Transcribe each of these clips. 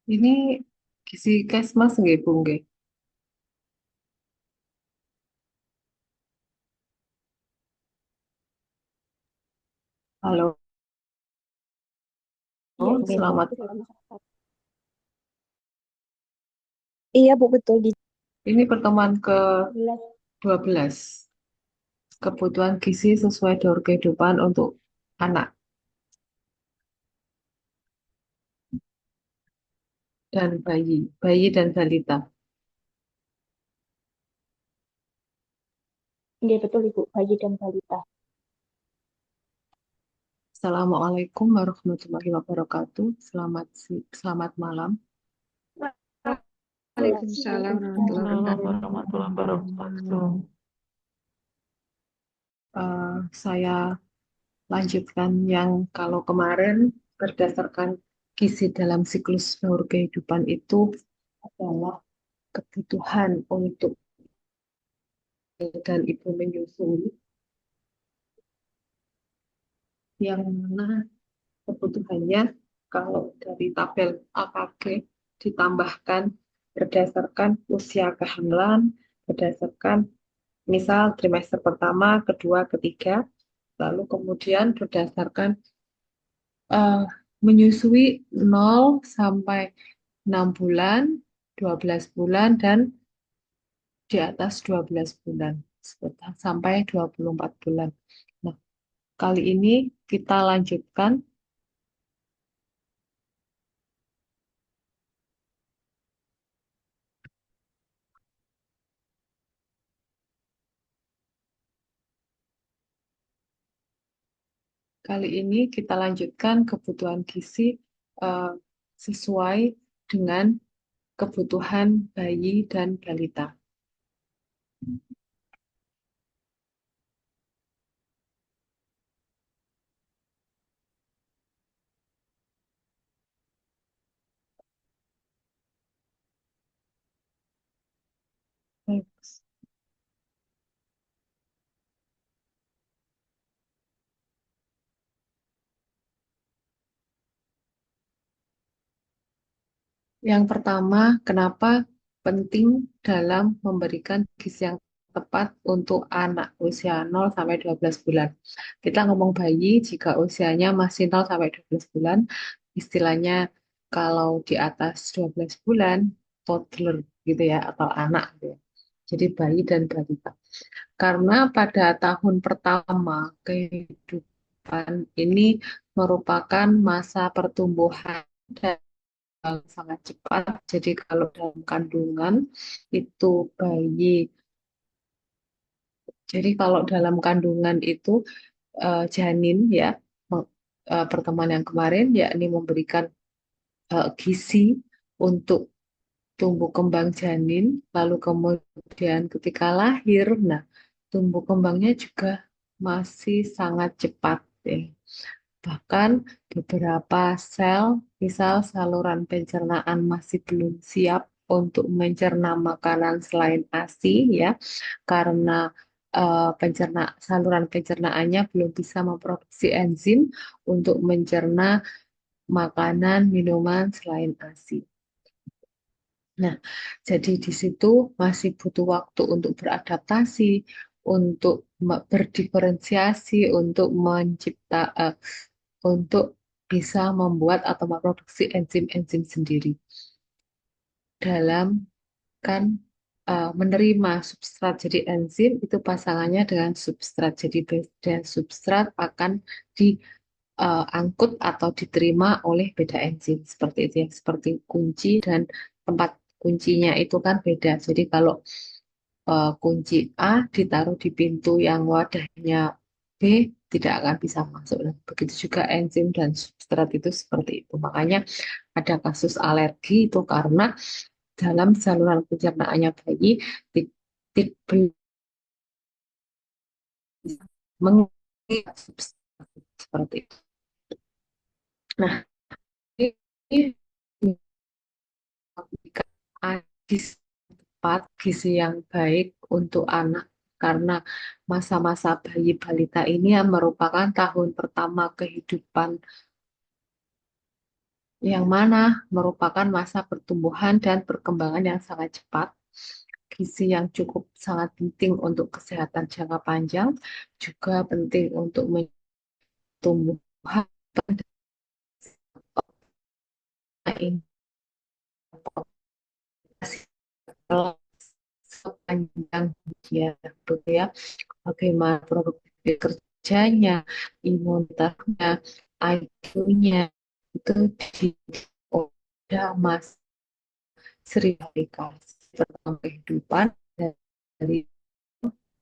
Ini gizi Kesmas nggih, Bu nggih. Halo, Iya, beda. selamat. Iya, Bu, betul di Ini pertemuan 11. ke-12. Kebutuhan gizi sesuai jalur kehidupan untuk anak dan bayi dan balita. Iya, betul Ibu, bayi dan balita. Assalamualaikum warahmatullahi wabarakatuh. Selamat malam. Waalaikumsalam warahmatullahi Waalaikumsalam wabarakatuh. warahmatullahi wabarakatuh. Saya lanjutkan yang kalau kemarin berdasarkan gizi dalam siklus jalur kehidupan itu adalah kebutuhan untuk dan ibu menyusui yang mana kebutuhannya kalau dari tabel AKG ditambahkan berdasarkan usia kehamilan, berdasarkan misal trimester pertama, kedua, ketiga, lalu kemudian berdasarkan eh, menyusui 0 sampai 6 bulan, 12 bulan, dan di atas 12 bulan, sampai 24 bulan. Nah, kali ini kita lanjutkan. Kali ini kita lanjutkan kebutuhan gizi eh, sesuai dengan kebutuhan bayi dan balita. Yang pertama, kenapa penting dalam memberikan gizi yang tepat untuk anak usia 0 sampai 12 bulan. Kita ngomong bayi jika usianya masih 0 sampai 12 bulan, istilahnya kalau di atas 12 bulan, toddler gitu ya, atau anak gitu ya. Jadi bayi dan balita. Karena pada tahun pertama kehidupan ini merupakan masa pertumbuhan sangat cepat. Jadi kalau dalam kandungan itu bayi, jadi kalau dalam kandungan itu janin ya, pertemuan yang kemarin yakni memberikan gizi untuk tumbuh kembang janin, lalu kemudian ketika lahir, nah tumbuh kembangnya juga masih sangat cepat ya. Bahkan beberapa sel, misal saluran pencernaan masih belum siap untuk mencerna makanan selain ASI ya, karena saluran pencernaannya belum bisa memproduksi enzim untuk mencerna makanan, minuman selain ASI. Nah, jadi di situ masih butuh waktu untuk beradaptasi, untuk berdiferensiasi, untuk untuk bisa membuat atau memproduksi enzim-enzim sendiri dalam kan menerima substrat. Jadi enzim itu pasangannya dengan substrat. Jadi beda substrat akan diangkut atau diterima oleh beda enzim seperti itu ya, seperti kunci dan tempat kuncinya itu kan beda. Jadi kalau kunci A ditaruh di pintu yang wadahnya B tidak akan bisa masuk. Dan begitu juga enzim dan substrat itu seperti itu. Makanya ada kasus alergi itu karena dalam saluran pencernaannya bayi belum mengikat substrat seperti itu. Nah, ini gizi tepat, gizi yang baik untuk anak karena masa-masa bayi balita ini yang merupakan tahun pertama kehidupan yang mana merupakan masa pertumbuhan dan perkembangan yang sangat cepat. Gizi yang cukup sangat penting untuk kesehatan jangka panjang, juga penting untuk tumbuhan ini sepanjang dia gitu ya. Bagaimana produktivitas kerjanya, imunitasnya, IQ-nya itu di udah mas sering aplikasi tentang kehidupan dari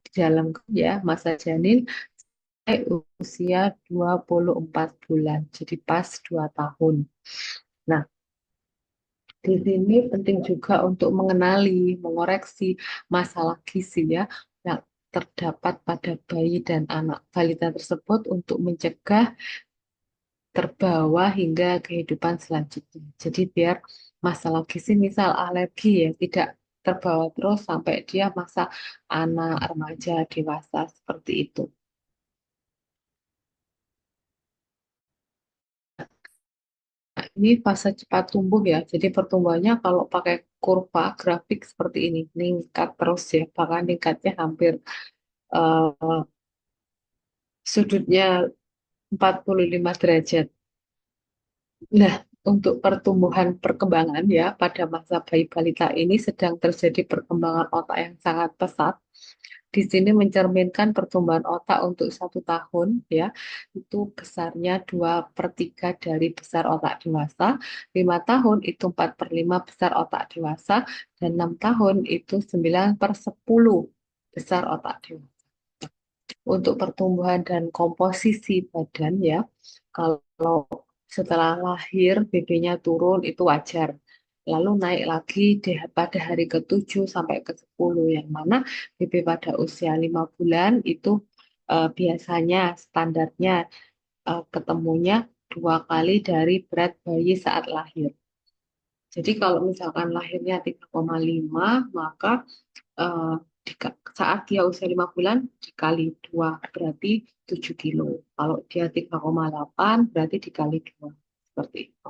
di dalam ya masa janin sampai usia 24 bulan. Jadi pas 2 tahun. Nah, di sini penting juga untuk mengenali, mengoreksi masalah gizi ya yang terdapat pada bayi dan anak balita tersebut untuk mencegah terbawa hingga kehidupan selanjutnya. Jadi biar masalah gizi misal alergi ya tidak terbawa terus sampai dia masa anak, remaja, dewasa seperti itu. Nah, ini fase cepat tumbuh ya. Jadi pertumbuhannya kalau pakai kurva grafik seperti ini, meningkat terus ya. Bahkan meningkatnya hampir eh, sudutnya 45 derajat. Nah, untuk pertumbuhan perkembangan ya pada masa bayi balita ini sedang terjadi perkembangan otak yang sangat pesat. Di sini mencerminkan pertumbuhan otak untuk 1 tahun ya itu besarnya 2/3 dari besar otak dewasa, 5 tahun itu 4/5 besar otak dewasa, dan 6 tahun itu 9/10 besar otak dewasa. Untuk pertumbuhan dan komposisi badan ya, kalau setelah lahir BB-nya turun itu wajar. Lalu naik lagi pada hari ke-7 sampai ke-10 yang mana BB pada usia 5 bulan itu biasanya standarnya ketemunya 2 kali dari berat bayi saat lahir. Jadi kalau misalkan lahirnya 3,5 maka eh, saat dia usia 5 bulan dikali 2 berarti 7 kilo. Kalau dia 3,8 berarti dikali 2. Seperti itu.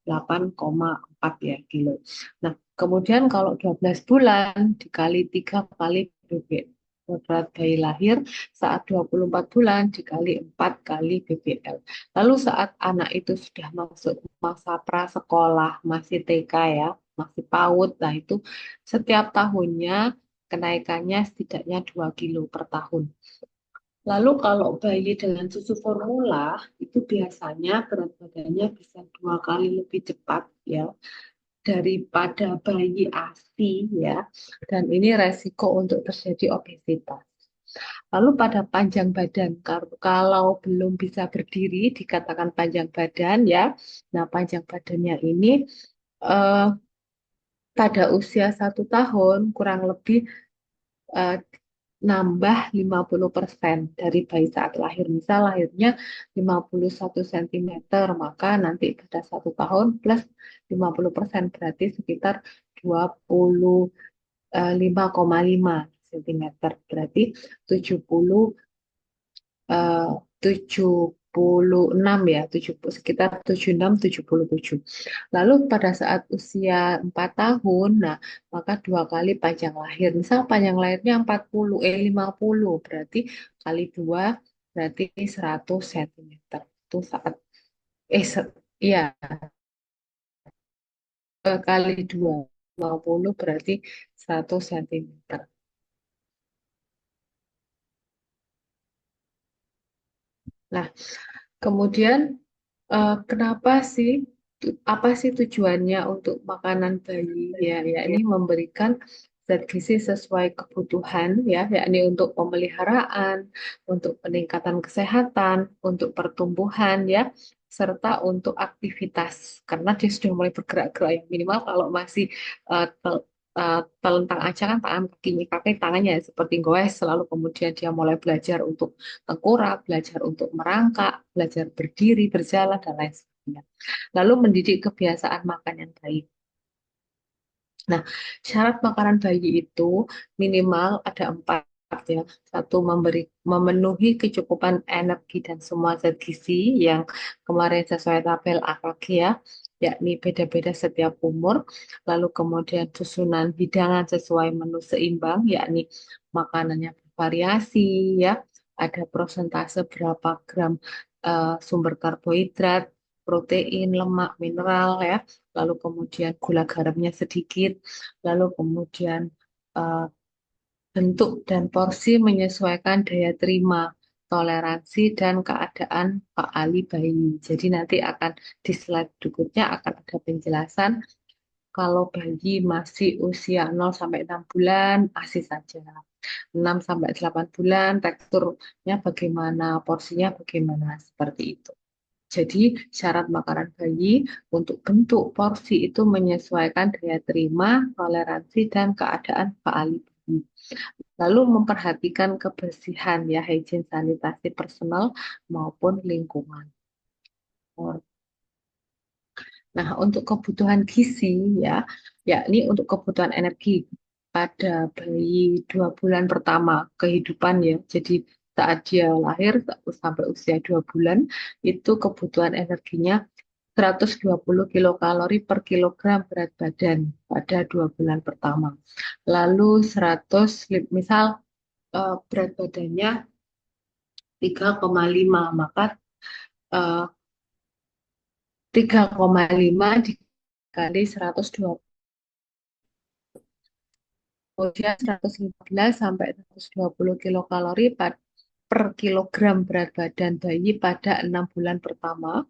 8,4 ya kilo. Nah, kemudian kalau 12 bulan dikali 3 kali BB berat bayi lahir saat 24 bulan dikali 4 kali BBL. Lalu saat anak itu sudah masuk masa prasekolah, masih TK ya, masih PAUD, nah itu setiap tahunnya kenaikannya setidaknya 2 kilo per tahun. Lalu kalau bayi dengan susu formula itu biasanya berat badannya bisa 2 kali lebih cepat ya daripada bayi ASI ya. Dan ini resiko untuk terjadi obesitas. Lalu pada panjang badan, kalau belum bisa berdiri dikatakan panjang badan ya. Nah panjang badannya ini eh, pada usia 1 tahun kurang lebih eh, nambah 50% dari bayi saat lahir. Misal lahirnya 51 cm, maka nanti pada 1 tahun plus 50% berarti sekitar 25,5 cm. Berarti 70 eh, 76 ya, sekitar 76, 77. Lalu pada saat usia 4 tahun, nah maka 2 kali panjang lahir. Misal panjang lahirnya 50 berarti kali 2 berarti 100 cm. Itu saat eh se- iya kali 2 50 berarti 100 cm. Nah, kemudian kenapa sih, apa sih tujuannya untuk makanan bayi? Ya, yakni memberikan zat gizi sesuai kebutuhan, ya, yakni untuk pemeliharaan, untuk peningkatan kesehatan, untuk pertumbuhan, ya, serta untuk aktivitas. Karena dia sudah mulai bergerak-gerak, yang minimal kalau masih telentang aja kan tangan kakinya, kaki tangannya seperti goes, selalu kemudian dia mulai belajar untuk tengkurap, belajar untuk merangkak, belajar berdiri, berjalan, dan lain sebagainya. Lalu mendidik kebiasaan makan yang baik. Nah, syarat makanan bayi itu minimal ada 4. ya. Satu, memenuhi kecukupan energi dan semua zat gizi yang kemarin sesuai tabel AKG ya, yakni beda-beda setiap umur. Lalu kemudian susunan hidangan sesuai menu seimbang, yakni makanannya bervariasi ya. Ada prosentase berapa gram sumber karbohidrat, protein, lemak, mineral ya. Lalu kemudian gula garamnya sedikit. Lalu kemudian eh, bentuk dan porsi menyesuaikan daya terima, toleransi, dan keadaan Pak Ali bayi. Jadi nanti akan di slide berikutnya akan ada penjelasan kalau bayi masih usia 0 sampai 6 bulan, ASI saja. 6 sampai 8 bulan, teksturnya bagaimana, porsinya bagaimana, seperti itu. Jadi syarat makanan bayi untuk bentuk porsi itu menyesuaikan daya terima, toleransi, dan keadaan Pak Ali bayi. Lalu memperhatikan kebersihan ya, hygiene sanitasi personal maupun lingkungan. Nah, untuk kebutuhan gizi ya, yakni untuk kebutuhan energi pada bayi 2 bulan pertama kehidupan ya. Jadi saat dia lahir sampai usia 2 bulan itu kebutuhan energinya 120 kilokalori per kilogram berat badan pada 2 bulan pertama. Lalu 100, misal berat badannya 3,5 maka 3,5 dikali 120, kemudian 115 sampai 120 kilokalori per kilogram berat badan bayi pada 6 bulan pertama.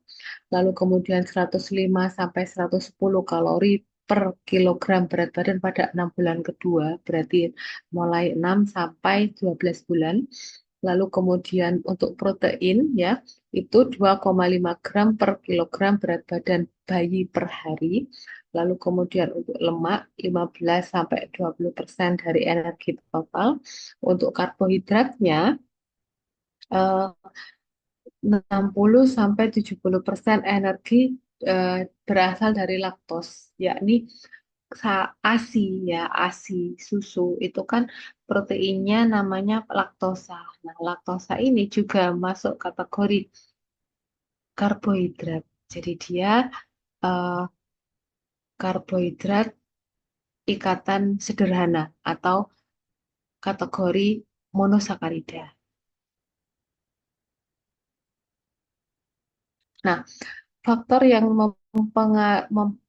Lalu kemudian 105 sampai 110 kalori per kilogram berat badan pada 6 bulan kedua, berarti mulai 6 sampai 12 bulan. Lalu kemudian untuk protein ya, itu 2,5 gram per kilogram berat badan bayi per hari. Lalu kemudian untuk lemak 15 sampai 20% dari energi total. Untuk karbohidratnya eh, 60 sampai 70% energi eh, berasal dari laktos, yakni ASI ya, ASI susu itu kan proteinnya namanya laktosa. Nah, laktosa ini juga masuk kategori karbohidrat. Jadi dia eh, karbohidrat ikatan sederhana atau kategori monosakarida. Nah, faktor yang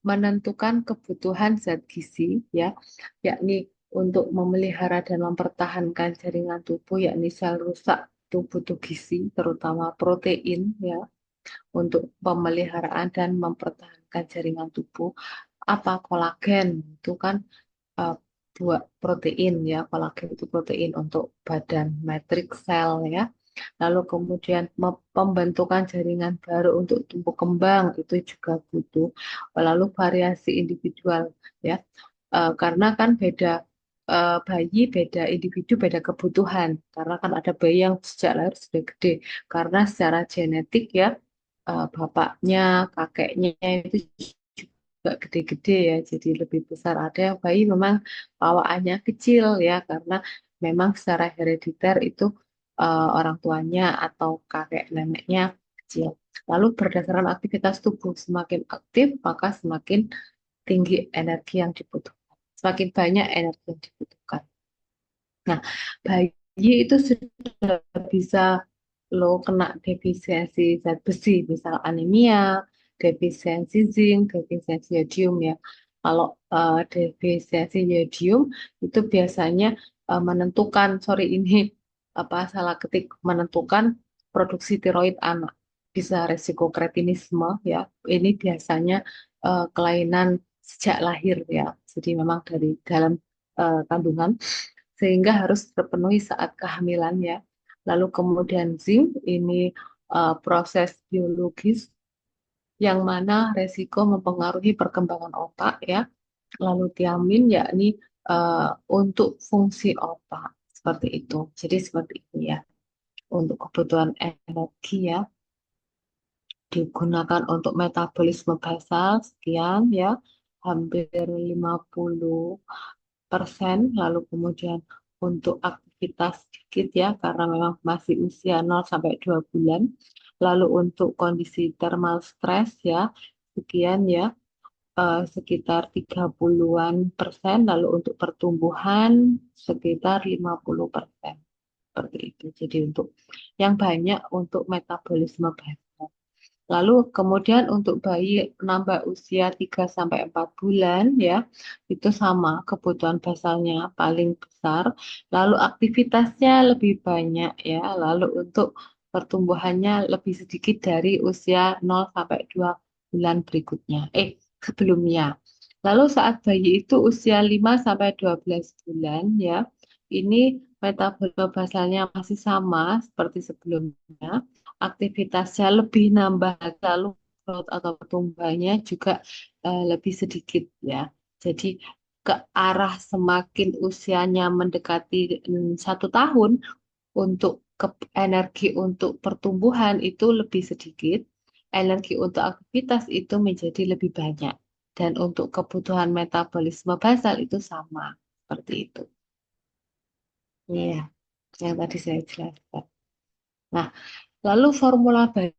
menentukan kebutuhan zat gizi ya, yakni untuk memelihara dan mempertahankan jaringan tubuh, yakni sel rusak itu butuh gizi, terutama protein ya, untuk pemeliharaan dan mempertahankan jaringan tubuh. Apa kolagen itu kan eh, buat protein ya, kolagen itu protein untuk badan matriks sel ya. Lalu kemudian pembentukan jaringan baru untuk tumbuh kembang itu juga butuh. Lalu variasi individual ya. Karena kan beda bayi, beda individu, beda kebutuhan. Karena kan ada bayi yang sejak lahir sudah gede. Karena secara genetik ya, bapaknya, kakeknya itu juga gede-gede ya, jadi lebih besar. Ada yang bayi memang bawaannya kecil ya, karena memang secara herediter itu orang tuanya atau kakek neneknya kecil. Lalu berdasarkan aktivitas tubuh, semakin aktif maka semakin tinggi energi yang dibutuhkan, semakin banyak energi yang dibutuhkan. Nah, bayi itu sudah bisa lo kena defisiensi zat besi, misal anemia, defisiensi zinc, defisiensi yodium ya. Kalau defisiensi yodium itu biasanya menentukan, sorry ini apa salah ketik, menentukan produksi tiroid anak. Bisa resiko kretinisme ya. Ini biasanya kelainan sejak lahir ya. Jadi memang dari dalam kandungan sehingga harus terpenuhi saat kehamilan ya. Lalu kemudian zinc ini proses biologis yang mana resiko mempengaruhi perkembangan otak ya. Lalu tiamin yakni eh, untuk fungsi otak seperti itu. Jadi seperti itu ya. Untuk kebutuhan energi ya digunakan untuk metabolisme basal sekian ya, hampir 50%. Lalu kemudian untuk beraktivitas sedikit ya, karena memang masih usia 0 sampai 2 bulan. Lalu untuk kondisi thermal stress ya, sekian ya, sekitar 30-an persen. Lalu untuk pertumbuhan sekitar 50%. Seperti itu. Jadi untuk yang banyak untuk metabolisme basal. Lalu kemudian untuk bayi nambah usia 3 sampai 4 bulan ya, itu sama kebutuhan basalnya paling besar. Lalu aktivitasnya lebih banyak ya. Lalu untuk pertumbuhannya lebih sedikit dari usia 0 sampai 2 bulan berikutnya. Sebelumnya. Lalu saat bayi itu usia 5 sampai 12 bulan ya, ini metabolisme basalnya masih sama seperti sebelumnya, aktivitasnya lebih nambah, lalu growth atau pertumbuhannya juga lebih sedikit ya. Jadi ke arah semakin usianya mendekati 1 tahun, untuk energi untuk pertumbuhan itu lebih sedikit, energi untuk aktivitas itu menjadi lebih banyak, dan untuk kebutuhan metabolisme basal itu sama seperti itu. Iya, yang tadi saya jelaskan. Nah, lalu formula bayi.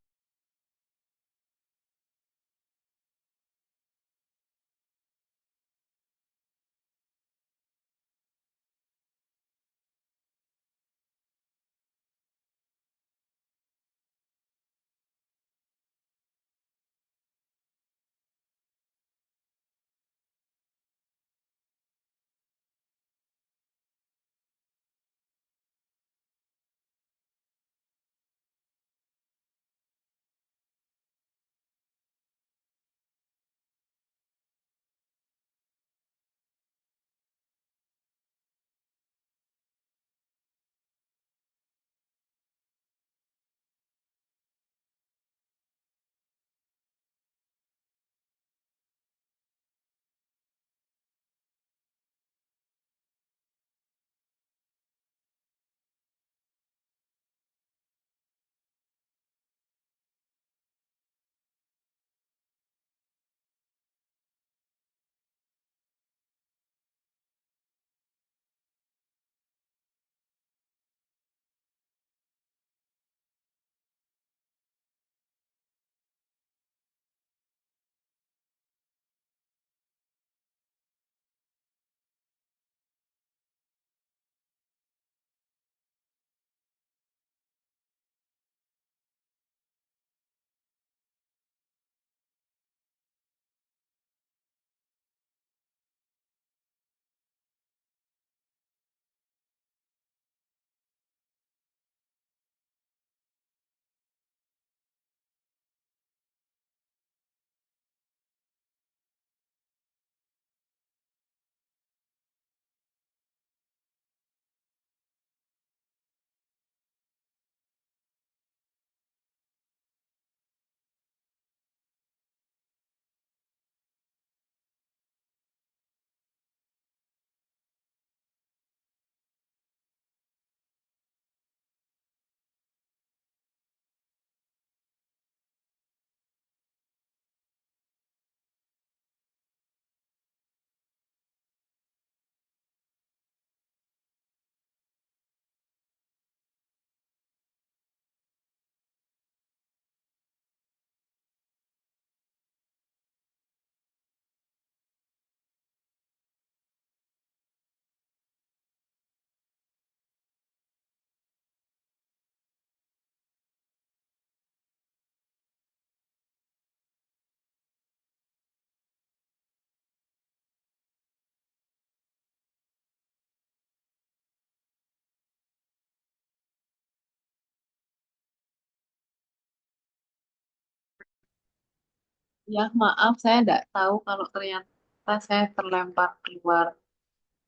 Ya, maaf, saya tidak tahu kalau ternyata saya terlempar keluar.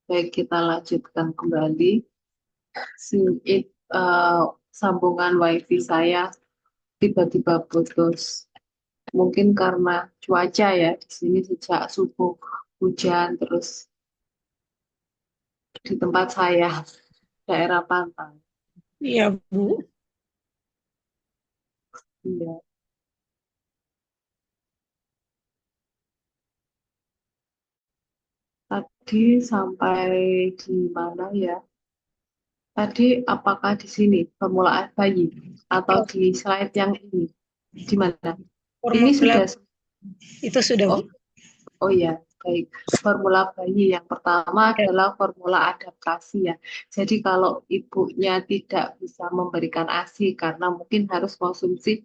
Baik, kita lanjutkan kembali. Si- it- eh, Sambungan WiFi saya tiba-tiba putus. Mungkin karena cuaca ya, di sini sejak subuh hujan terus di tempat saya, daerah pantai. Iya, Bu. Iya. Tadi sampai di mana ya? Tadi apakah di sini formula bayi atau Ya, di slide yang ini? Di mana? Ini formula sudah. itu sudah, Bu. Oh, oh ya, baik. Formula bayi yang pertama Ya, adalah formula adaptasi ya. Jadi kalau ibunya tidak bisa memberikan ASI karena mungkin harus konsumsi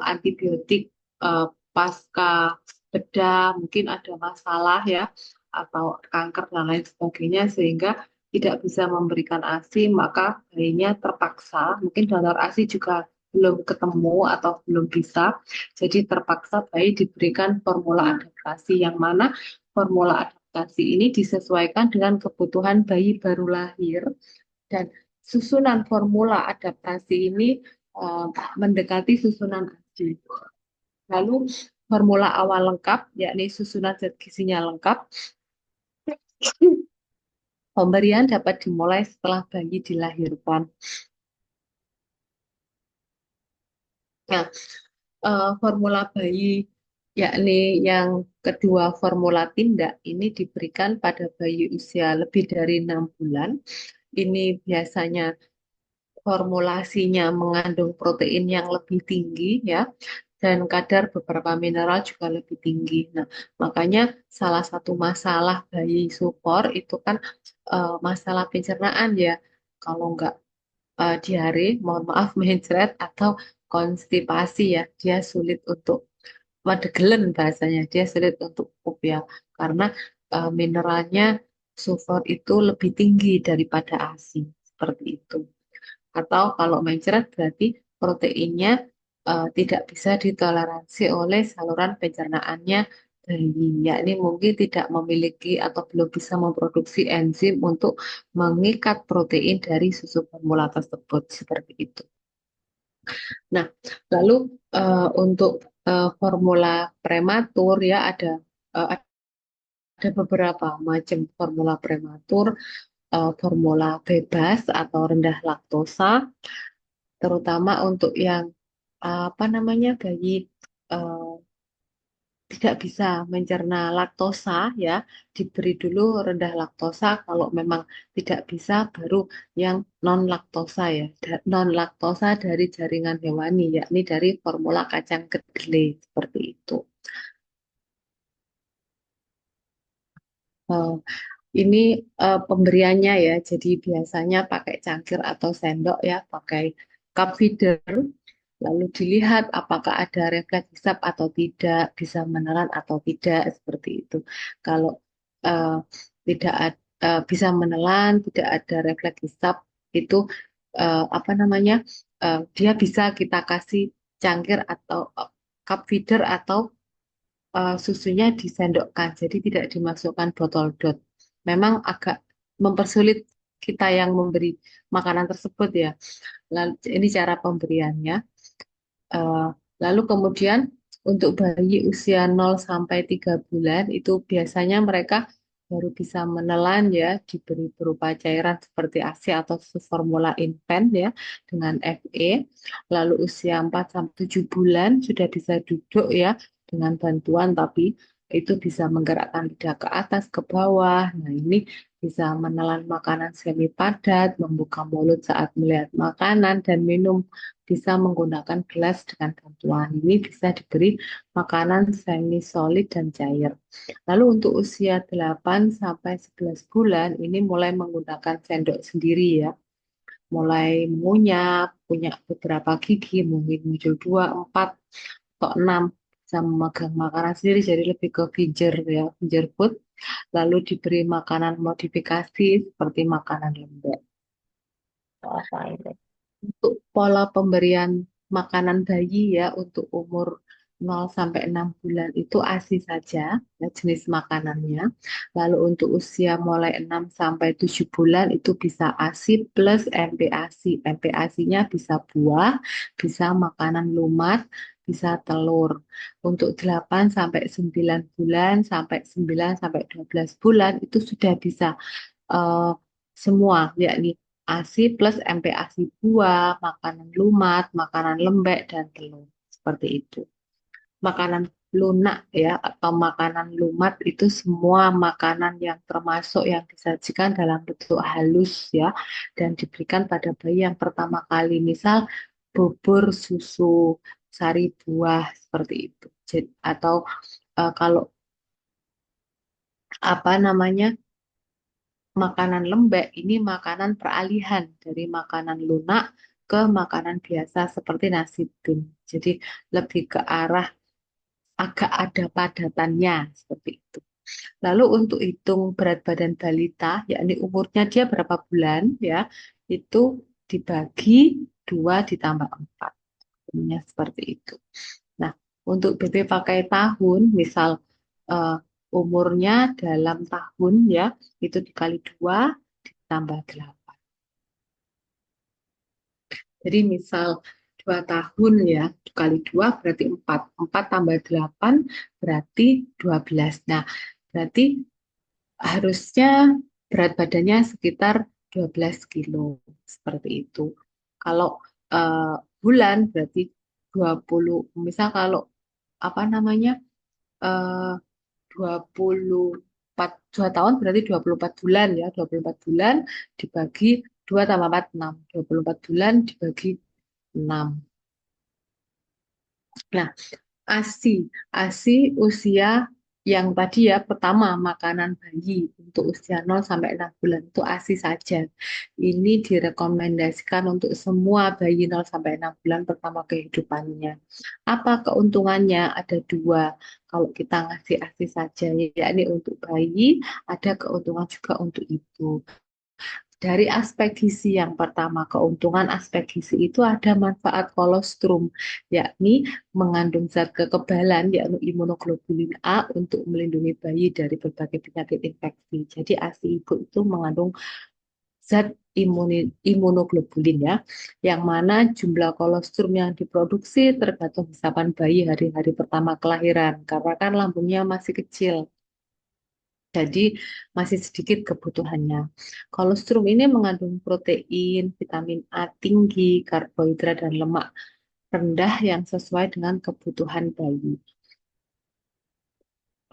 antibiotik eh, pasca bedah, mungkin ada masalah ya, atau kanker dan lain sebagainya sehingga tidak bisa memberikan ASI, maka bayinya terpaksa, mungkin donor ASI juga belum ketemu atau belum bisa, jadi terpaksa bayi diberikan formula adaptasi yang mana formula adaptasi ini disesuaikan dengan kebutuhan bayi baru lahir dan susunan formula adaptasi ini eh, mendekati susunan ASI. Lalu formula awal lengkap yakni susunan zat gizinya lengkap. Pemberian dapat dimulai setelah bayi dilahirkan. Nah, formula bayi yakni yang kedua formula tindak ini diberikan pada bayi usia lebih dari 6 bulan. Ini biasanya formulasinya mengandung protein yang lebih tinggi ya dan kadar beberapa mineral juga lebih tinggi. Nah, makanya salah satu masalah bayi sukor itu kan masalah pencernaan ya. Kalau nggak diare, mohon maaf mencret atau konstipasi ya, dia sulit untuk madegelen bahasanya, dia sulit untuk pup ya, karena mineralnya sulfur itu lebih tinggi daripada ASI, seperti itu. Atau kalau mencret berarti proteinnya tidak bisa ditoleransi oleh saluran pencernaannya bayi, yakni mungkin tidak memiliki atau belum bisa memproduksi enzim untuk mengikat protein dari susu formula tersebut, seperti itu. Nah, lalu untuk formula prematur ya ada beberapa macam formula prematur, formula bebas atau rendah laktosa, terutama untuk yang apa namanya bayi eh, tidak bisa mencerna laktosa ya, diberi dulu rendah laktosa. Kalau memang tidak bisa, baru yang non laktosa ya, non laktosa dari jaringan hewani, yakni dari formula kacang kedelai seperti itu. Eh, ini pemberiannya ya, jadi biasanya pakai cangkir atau sendok ya, pakai cup feeder. Lalu dilihat apakah ada refleks hisap atau tidak, bisa menelan atau tidak, seperti itu. Kalau eh, tidak bisa menelan, tidak ada refleks hisap, itu apa namanya, dia bisa kita kasih cangkir atau cup feeder atau susunya disendokkan, jadi tidak dimasukkan botol dot. Memang agak mempersulit kita yang memberi makanan tersebut ya. Lalu, ini cara pemberiannya. Eh, Lalu kemudian untuk bayi usia 0 sampai 3 bulan itu biasanya mereka baru bisa menelan ya, diberi berupa cairan seperti ASI atau susu formula infant ya dengan FE. Lalu usia 4 sampai 7 bulan sudah bisa duduk ya dengan bantuan, tapi itu bisa menggerakkan lidah ke atas ke bawah. Nah, ini bisa menelan makanan semi padat, membuka mulut saat melihat makanan dan minum bisa menggunakan gelas dengan bantuan. Ini bisa diberi makanan semi solid dan cair. Lalu untuk usia 8 sampai 11 bulan ini mulai menggunakan sendok sendiri ya. Mulai mengunyah, punya beberapa gigi, mungkin muncul 2, 4, atau 6, bisa memegang makanan sendiri, jadi lebih ke finger ya, finger food. Lalu diberi makanan modifikasi seperti makanan lembek. apa itu? Untuk pola pemberian makanan bayi ya untuk umur 0 sampai 6 bulan itu ASI saja ya, jenis makanannya. Lalu untuk usia mulai 6 sampai 7 bulan itu bisa ASI plus MPASI. MPASI-nya bisa buah, bisa makanan lumat, bisa telur. Untuk 8 sampai 9 bulan sampai 9 sampai 12 bulan itu sudah bisa eh, semua, yakni ASI plus MPASI buah, makanan lumat, makanan lembek, dan telur. Seperti itu. Makanan lunak ya atau makanan lumat itu semua makanan yang termasuk yang disajikan dalam bentuk halus ya dan diberikan pada bayi yang pertama kali. Misal bubur, susu, sari buah seperti itu. Atau kalau apa namanya makanan lembek ini makanan peralihan dari makanan lunak ke makanan biasa seperti nasi tim. Jadi lebih ke arah agak ada padatannya seperti itu. Lalu untuk hitung berat badan balita, yakni umurnya dia berapa bulan ya, itu dibagi 2 ditambah 4. Umumnya seperti itu. Nah, untuk BP pakai tahun, misal eh, umurnya dalam tahun ya, itu dikali 2 ditambah 8. Jadi misal 2 tahun ya, dikali 2 berarti 4. 4 tambah 8 berarti 12. Nah, berarti harusnya berat badannya sekitar 12 kilo. Seperti itu. Kalau eh, bulan berarti 20. Misal kalau apa namanya eh, 24 2 tahun berarti 24 bulan ya. 24 bulan dibagi 2 tambah 4 6. 24 bulan dibagi 6. Nah, ASI. ASI usia yang tadi ya pertama makanan bayi untuk usia 0 sampai 6 bulan itu ASI saja. Ini direkomendasikan untuk semua bayi 0 sampai 6 bulan pertama kehidupannya. Apa keuntungannya? Ada 2. Kalau kita ngasih ASI saja, yakni untuk bayi, ada keuntungan juga untuk ibu. Dari aspek gizi yang pertama, keuntungan aspek gizi itu ada manfaat kolostrum, yakni mengandung zat kekebalan, yakni imunoglobulin A untuk melindungi bayi dari berbagai penyakit infeksi. Jadi ASI ibu itu mengandung zat imunoglobulin ya, yang mana jumlah kolostrum yang diproduksi tergantung hisapan bayi hari-hari pertama kelahiran, karena kan lambungnya masih kecil. Jadi masih sedikit kebutuhannya. Kolostrum ini mengandung protein, vitamin A tinggi, karbohidrat dan lemak rendah yang sesuai dengan kebutuhan bayi.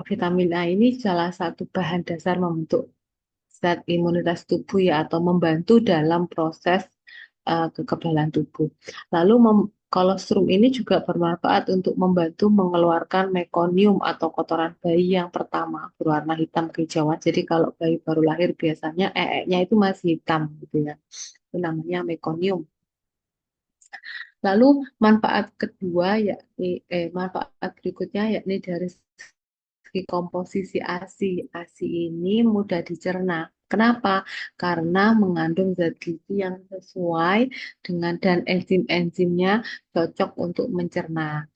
Vitamin A ini salah satu bahan dasar membentuk zat imunitas tubuh ya atau membantu dalam proses kekebalan tubuh. Lalu kolostrum ini juga bermanfaat untuk membantu mengeluarkan mekonium atau kotoran bayi yang pertama berwarna hitam kehijauan. Jadi kalau bayi baru lahir biasanya nya itu masih hitam gitu ya. Itu namanya mekonium. Lalu manfaat kedua yakni manfaat berikutnya yakni dari segi komposisi ASI. ASI ini mudah dicerna. Kenapa? Karena mengandung zat gizi yang sesuai dengan dan enzim-enzimnya cocok untuk mencerna.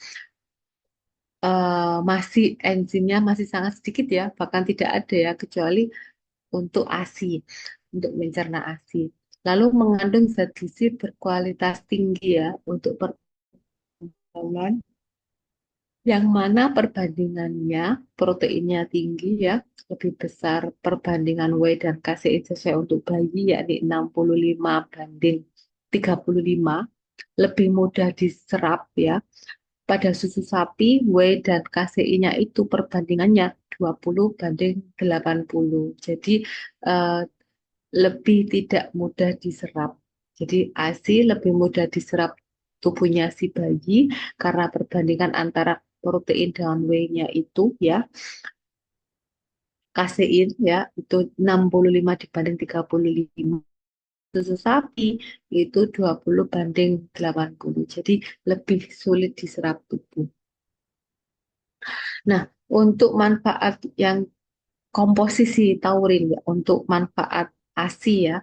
Masih enzimnya masih sangat sedikit ya, bahkan tidak ada ya kecuali untuk ASI, untuk mencerna ASI. Lalu mengandung zat gizi berkualitas tinggi ya untuk perkembangan yang mana perbandingannya proteinnya tinggi ya, lebih besar perbandingan W dan KCI sesuai untuk bayi yakni 65 banding 35, lebih mudah diserap ya. Pada susu sapi W dan KCI-nya itu perbandingannya 20 banding 80. Jadi eh, lebih tidak mudah diserap. Jadi ASI lebih mudah diserap tubuhnya si bayi karena perbandingan antara protein dan whey-nya itu ya, kasein ya, itu 65 dibanding 35. Susu sapi itu 20 banding 80. Jadi lebih sulit diserap tubuh. Nah, untuk manfaat yang komposisi taurin ya, untuk manfaat ASI ya,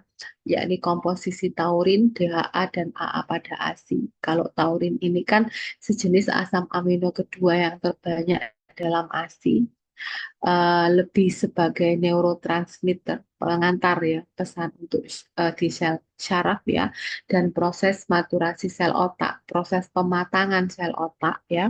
yakni komposisi taurin, DHA dan AA pada ASI. Kalau taurin ini kan sejenis asam amino kedua yang terbanyak dalam ASI, lebih sebagai neurotransmitter, pengantar ya, pesan untuk di sel syaraf ya, dan proses maturasi sel otak, proses pematangan sel otak ya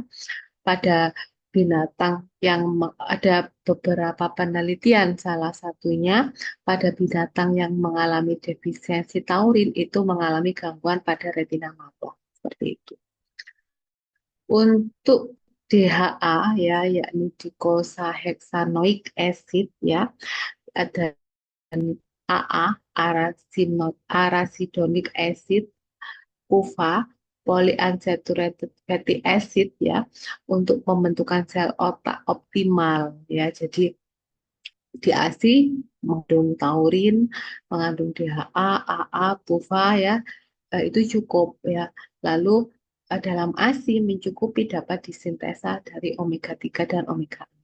pada binatang yang ada beberapa penelitian, salah satunya pada binatang yang mengalami defisiensi taurin itu mengalami gangguan pada retina mata. Seperti itu. Untuk DHA ya, yakni docosahexaenoic acid ya, ada AA, arachidonic acid, PUFA, polyunsaturated fatty acid ya, untuk pembentukan sel otak optimal ya. Jadi di ASI mengandung taurin, mengandung DHA, AA, PUFA ya, itu cukup ya. Lalu dalam ASI mencukupi dapat disintesa dari omega 3 dan omega 6.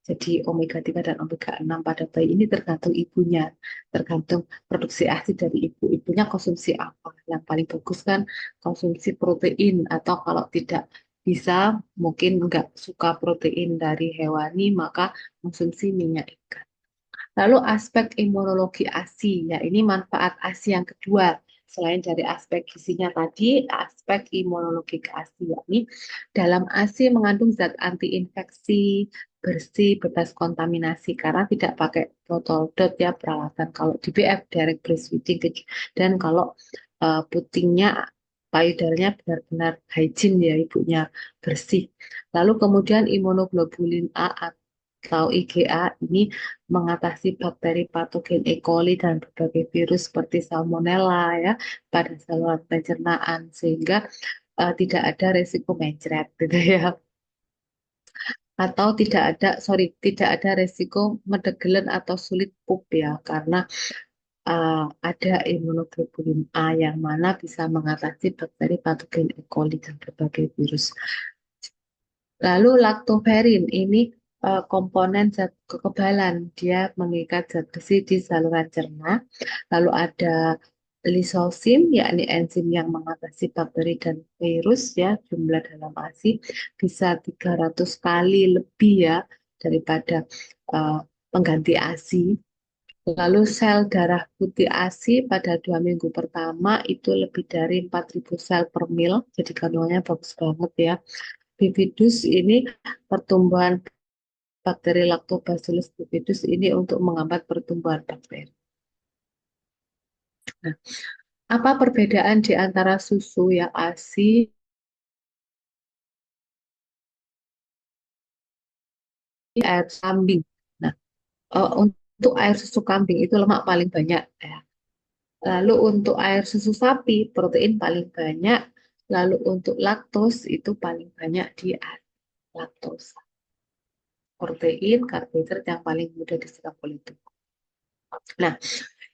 Jadi omega 3 dan omega 6 pada bayi ini tergantung ibunya, tergantung produksi ASI dari ibu. Ibunya konsumsi apa? Yang paling bagus kan konsumsi protein, atau kalau tidak bisa, mungkin nggak suka protein dari hewani, maka konsumsi minyak ikan. Lalu aspek imunologi ASI, ya ini manfaat ASI yang kedua. Selain dari aspek gizinya tadi, aspek imunologi ke ASI, yakni dalam ASI mengandung zat anti-infeksi, bersih, bebas kontaminasi, karena tidak pakai botol dot ya peralatan. Kalau di BF direct breastfeeding, dan kalau putingnya payudaranya benar-benar hygiene ya, ibunya bersih. Lalu kemudian imunoglobulin A atau IgA ini mengatasi bakteri patogen E. coli dan berbagai virus seperti salmonella ya pada saluran pencernaan, sehingga tidak ada resiko mencret gitu ya, atau tidak ada resiko medegelen atau sulit pup ya, karena ada imunoglobulin A yang mana bisa mengatasi bakteri patogen E. coli dan berbagai virus. Lalu laktoferin ini komponen zat kekebalan, dia mengikat zat besi di saluran cerna. Lalu ada lisosim, yakni enzim yang mengatasi bakteri dan virus ya, jumlah dalam ASI bisa 300 kali lebih ya daripada eh, pengganti ASI. Lalu sel darah putih ASI pada 2 minggu pertama itu lebih dari 4.000 sel per mil, jadi kandungannya bagus banget ya. Bifidus ini pertumbuhan bakteri Lactobacillus bifidus ini untuk menghambat pertumbuhan bakteri. Nah, apa perbedaan di antara susu yang ASI, air kambing? Nah, untuk air susu kambing itu lemak paling banyak ya. Lalu untuk air susu sapi protein paling banyak. Lalu untuk laktos itu paling banyak di air laktosa. Protein, karbohidrat yang paling mudah diserap oleh tubuh. Nah,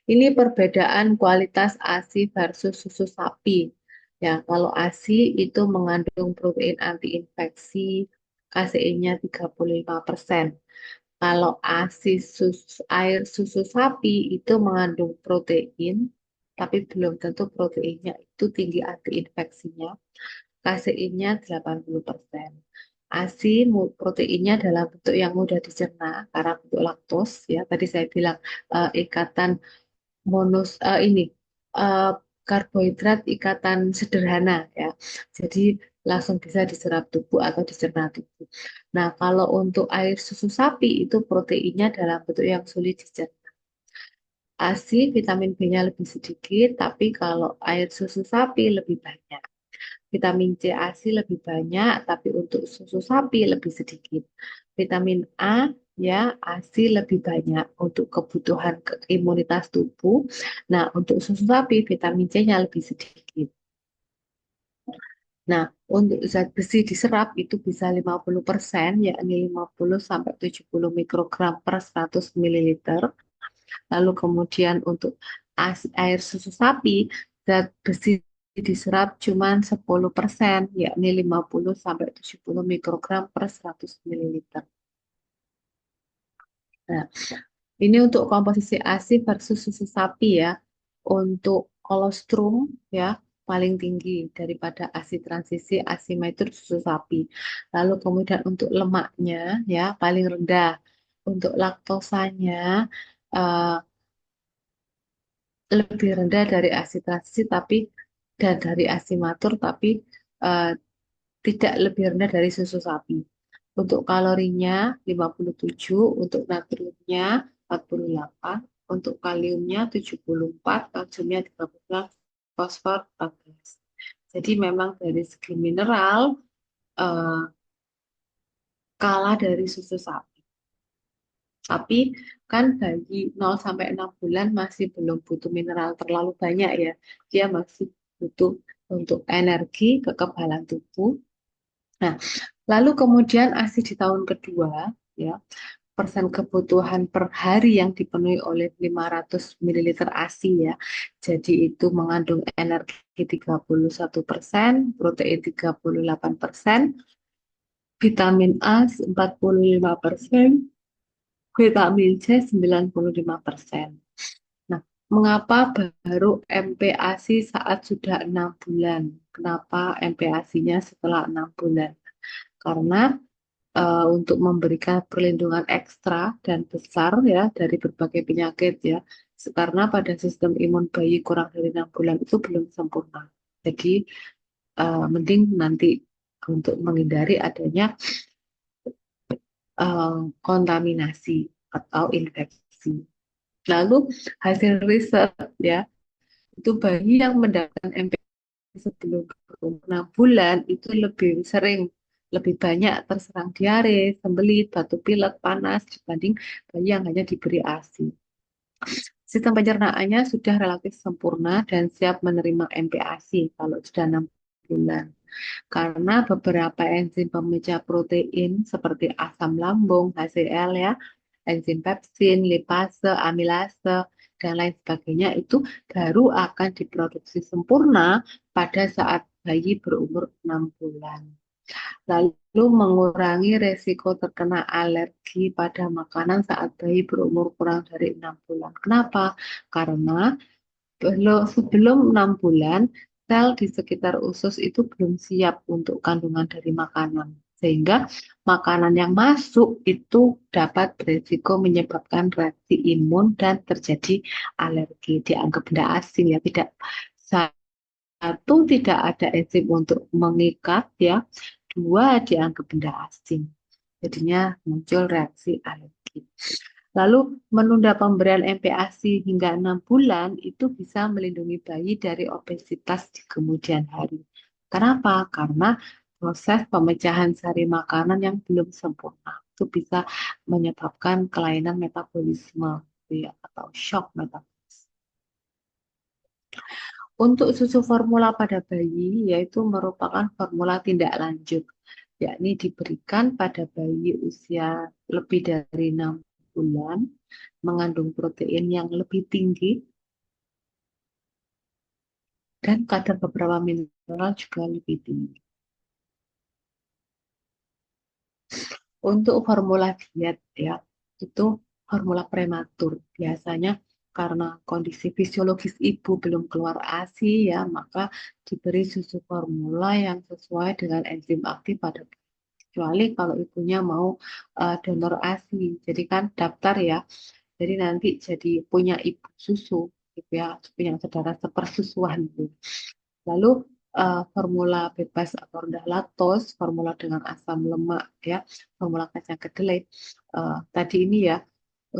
ini perbedaan kualitas ASI versus susu sapi. Ya, kalau ASI itu mengandung protein antiinfeksi, KCI-nya 35%. Kalau ASI air susu sapi itu mengandung protein, tapi belum tentu proteinnya itu tinggi antiinfeksinya. KCI-nya 80%. ASI proteinnya dalam bentuk yang mudah dicerna karena bentuk laktos ya. Tadi saya bilang ikatan monos ini eh, karbohidrat ikatan sederhana ya. Jadi langsung bisa diserap tubuh atau dicerna tubuh. Nah, kalau untuk air susu sapi itu proteinnya dalam bentuk yang sulit dicerna. ASI vitamin B-nya lebih sedikit, tapi kalau air susu sapi lebih banyak. Vitamin C ASI lebih banyak, tapi untuk susu sapi lebih sedikit. Vitamin A ya ASI lebih banyak untuk kebutuhan imunitas tubuh. Nah, untuk susu sapi vitamin C-nya lebih sedikit. Nah, untuk zat besi diserap itu bisa 50%, yakni 50 sampai 70 mikrogram per 100 mililiter. Lalu kemudian untuk air susu sapi, zat besi diserap cuma 10%, yakni 50 sampai 70 mikrogram per 100 mililiter. Nah, ini untuk komposisi ASI versus susu sapi ya. Untuk kolostrum ya paling tinggi daripada ASI transisi ASIMA itu susu sapi. Lalu kemudian untuk lemaknya ya paling rendah. Untuk laktosanya eh, lebih rendah dari ASI transisi tapi dan dari ASI matur, tapi eh, tidak lebih rendah dari susu sapi. Untuk kalorinya 57, untuk natriumnya 48, untuk kaliumnya 74, kalsiumnya 13, fosfor 14. Jadi memang dari segi mineral eh, kalah dari susu sapi. Tapi kan bayi 0 sampai 6 bulan masih belum butuh mineral terlalu banyak ya. Dia masih butuh untuk energi, kekebalan tubuh. Nah, lalu kemudian ASI di tahun kedua, ya, persen kebutuhan per hari yang dipenuhi oleh 500 mililiter ASI ya. Jadi itu mengandung energi 31%, protein 38%, vitamin A 45%, vitamin C 95%. Nah, mengapa baru MPASI saat sudah 6 bulan? Kenapa MPASI-nya setelah 6 bulan? Karena untuk memberikan perlindungan ekstra dan besar ya dari berbagai penyakit ya. Karena pada sistem imun bayi kurang dari 6 bulan itu belum sempurna. Jadi mending nanti untuk menghindari adanya eh, kontaminasi atau infeksi. Lalu hasil riset ya, itu bayi yang mendapatkan MPASI sebelum berumur 6 bulan itu lebih sering, lebih banyak terserang diare, sembelit, batuk pilek, panas dibanding bayi yang hanya diberi ASI. Sistem pencernaannya sudah relatif sempurna dan siap menerima MPASI kalau sudah 6 bulan. Karena beberapa enzim pemecah protein seperti asam lambung, HCl ya, enzim pepsin, lipase, amilase, dan lain sebagainya itu baru akan diproduksi sempurna pada saat bayi berumur 6 bulan. Lalu mengurangi resiko terkena alergi pada makanan saat bayi berumur kurang dari 6 bulan. Kenapa? Karena sebelum 6 bulan, sel di sekitar usus itu belum siap untuk kandungan dari makanan. Sehingga makanan yang masuk itu dapat beresiko menyebabkan reaksi imun dan terjadi alergi. Dianggap benda asing ya, tidak satu tidak ada enzim untuk mengikat ya, dua dianggap benda asing. Jadinya muncul reaksi alergi. Lalu menunda pemberian MPASI hingga 6 bulan itu bisa melindungi bayi dari obesitas di kemudian hari. Kenapa? Karena proses pemecahan sari makanan yang belum sempurna itu bisa menyebabkan kelainan metabolisme ya, atau shock metabolisme. Untuk susu formula pada bayi yaitu merupakan formula tindak lanjut, yakni diberikan pada bayi usia lebih dari 6 bulan, mengandung protein yang lebih tinggi, dan kadar beberapa mineral juga lebih tinggi. Untuk formula diet ya, itu formula prematur. Biasanya karena kondisi fisiologis ibu belum keluar ASI ya, maka diberi susu formula yang sesuai dengan enzim aktif pada kecuali kalau ibunya mau donor ASI. Jadi kan daftar ya. Jadi nanti jadi punya ibu susu gitu ya, punya saudara sepersusuan gitu. Lalu formula bebas atau rendah laktos, formula dengan asam lemak ya, formula kacang kedelai. Tadi ini ya,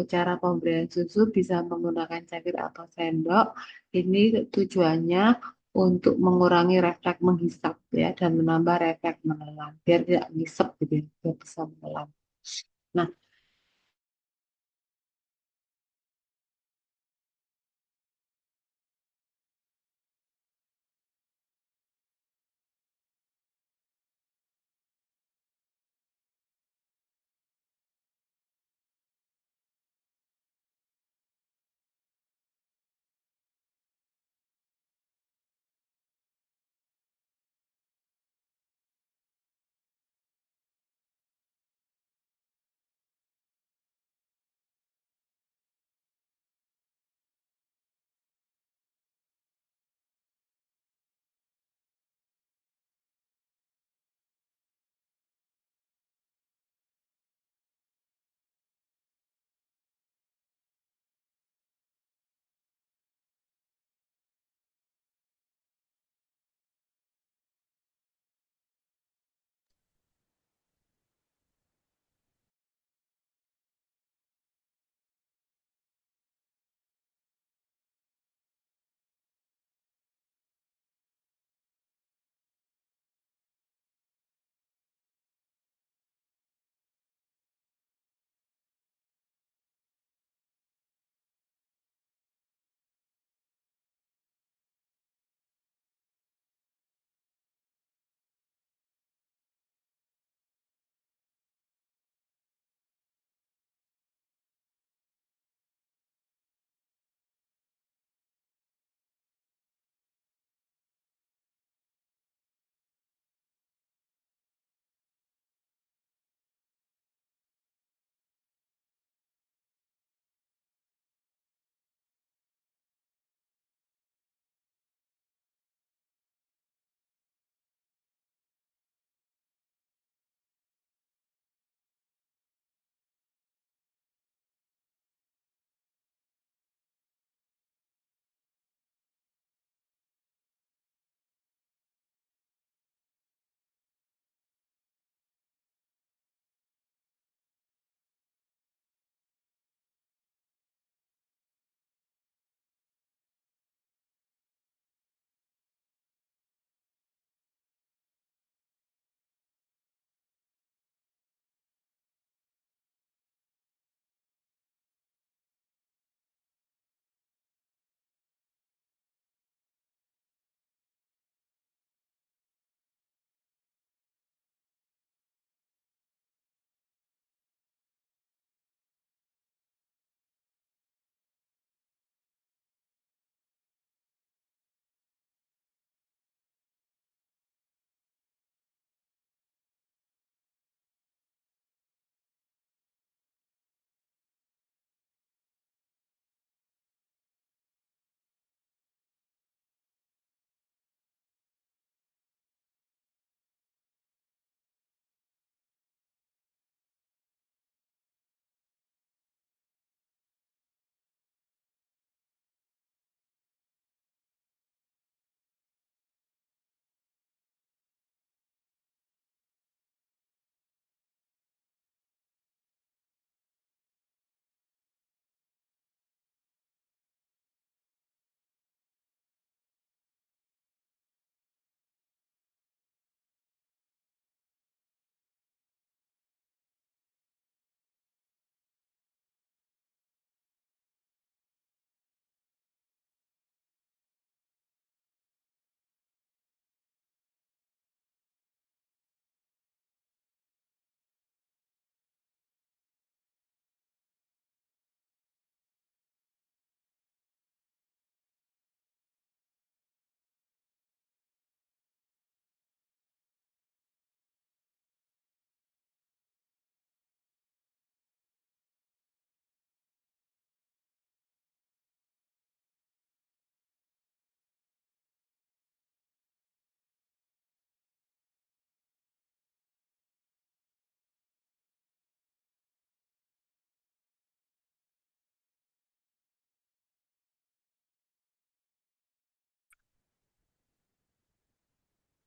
cara pemberian susu bisa menggunakan cangkir atau sendok. Ini tujuannya untuk mengurangi refleks menghisap ya dan menambah refleks menelan biar tidak ngisep gitu ya, biar bisa menelan. Nah,